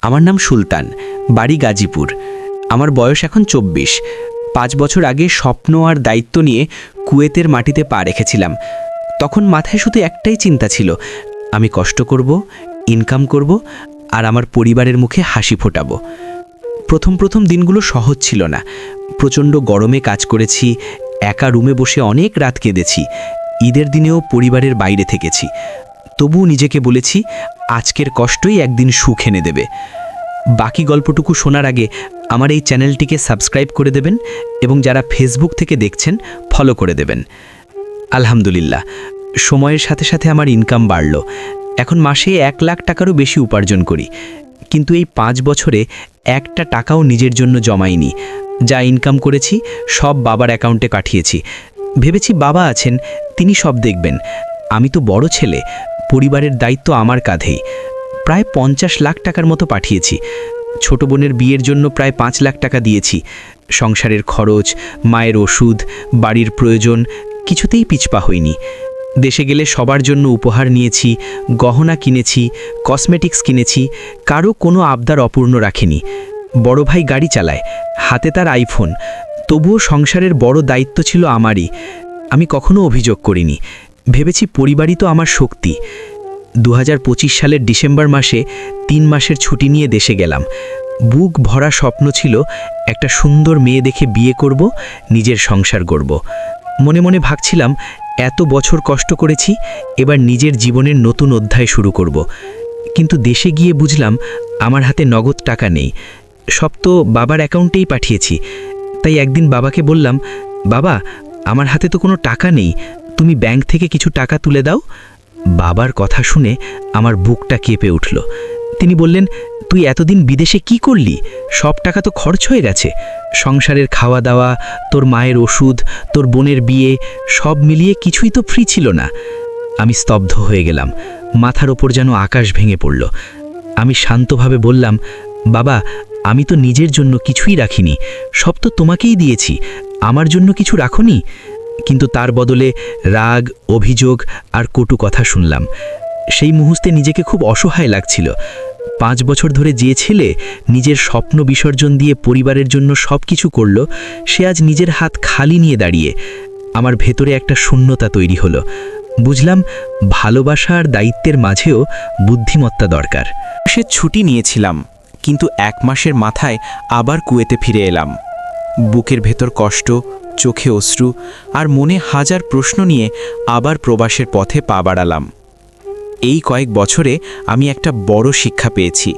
আমার নাম সুলতান, বাড়ি গাজীপুর। আমার বয়স এখন ২৪। ৫ বছর আগে স্বপ্ন আর দায়িত্ব নিয়ে কুয়েতের মাটিতে পা রেখেছিলাম। তখন মাথায় শুধু একটাই চিন্তা ছিল, আমি কষ্ট করব, ইনকাম করব আর আমার পরিবারের মুখে হাসি ফোটাবো। প্রথম দিনগুলো সহজ ছিল না। প্রচণ্ড গরমে কাজ করেছি, একা রুমে বসে অনেক রাত কেঁদেছি। ঈদের দিনেও পরিবারের বাইরে থেকেছি। তবুও নিজেকে বলেছি, আজকের কষ্টই একদিন সুখ এনে দেবে। বাকি গল্পটুকু শোনার আগে আমার এই চ্যানেলটিকে সাবস্ক্রাইব করে দেবেন এবং যারা ফেসবুক থেকে দেখছেন ফলো করে দেবেন। আলহামদুলিল্লাহ, সময়ের সাথে সাথে আমার ইনকাম বাড়ল। এখন মাসে ১ লাখ টাকারও বেশি উপার্জন করি। কিন্তু এই ৫ বছরে একটা টাকাও নিজের জন্য জমাইনি। যা ইনকাম করেছি সব বাবার অ্যাকাউন্টে পাঠিয়েছি। ভেবেছি বাবা আছেন, তিনি সব দেখবেন। আমি তো বড় ছেলে, পরিবারের দায়িত্ব আমার কাঁধেই। প্রায় ৫০ লাখ টাকার মতো পাঠিয়েছি। ছোট বোনের বিয়ের জন্য প্রায় ৫ লাখ টাকা দিয়েছি। সংসারের খরচ, মায়ের ওষুধ, বাড়ির প্রয়োজন কিছুতেই পিছপা হইনি। দেশে গেলে সবার জন্য উপহার নিয়েছি, গহনা কিনেছি, কসমেটিক্স কিনেছি, কারো কোনো আবদার অপূর্ণ রাখিনি। বড় ভাই গাড়ি চালায়, হাতে তার আইফোন, তবুও সংসারের বড় দায়িত্ব ছিল আমারই। আমি কখনো অভিযোগ করিনি, ভেবেছি পরিবারই তো আমার শক্তি। ২০২৫ সালের ডিসেম্বর মাসে ৩ মাসের ছুটি নিয়ে দেশে গেলাম। বুক ভরা স্বপ্ন ছিল, একটা সুন্দর মেয়ে দেখে বিয়ে করব, নিজের সংসার গড়ব। মনে মনে ভাবছিলাম, এত বছর কষ্ট করেছি, এবার নিজের জীবনের নতুন অধ্যায় শুরু করব। কিন্তু দেশে গিয়ে বুঝলাম আমার হাতে নগদ টাকা নেই, সব তো বাবার অ্যাকাউন্টেই পাঠিয়েছি। তাই একদিন বাবাকে বললাম, বাবা, আমার হাতে তো কোনো টাকা নেই, তুমি ব্যাংক থেকে কিছু টাকা তুলে দাও। বাবার কথা শুনে আমার বুকটা কেঁপে উঠল। তিনি বললেন, তুই এতদিন বিদেশে কি করলি? সব টাকা তো খরচ হয়ে গেছে। সংসারের খাওয়া দাওয়া, তোর মায়ের ওষুধ, তোর বোনের বিয়ে, সব মিলিয়ে কিছুই তো ফ্রি ছিল না। আমি স্তব্ধ হয়ে গেলাম, মাথার ওপর যেন আকাশ ভেঙে পড়ল। আমি শান্তভাবে বললাম, বাবা, আমি তো নিজের জন্য কিছুই রাখিনি, সব তো তোমাকেই দিয়েছি, আমার জন্য কিছু রাখোনি? কিন্তু তার বদলে রাগ, অভিযোগ আর কটু কথা শুনলাম। সেই মুহূর্তে নিজেকে খুব অসহায় লাগছিল। ৫ বছর ধরে যে ছেলে নিজের স্বপ্ন বিসর্জন দিয়ে পরিবারের জন্য সব কিছু করল, সে আজ নিজের হাত খালি নিয়ে দাঁড়িয়ে। আমার ভেতরে একটা শূন্যতা তৈরি হলো। বুঝলাম, ভালোবাসা আর দায়িত্বের মাঝেও বুদ্ধিমত্তা দরকার। সে ছুটি নিয়েছিলাম, কিন্তু ১ মাসের মাথায় আবার কুয়েতে ফিরে এলাম। বুকের ভেতর কষ্ট, চোখে অশ্রু আর মনে হাজার প্রশ্ন নিয়ে আবার প্রবাসের পথে পা বাড়ালাম। এই কয়েক বছরে আমি একটা বড় শিক্ষা পেয়েছি।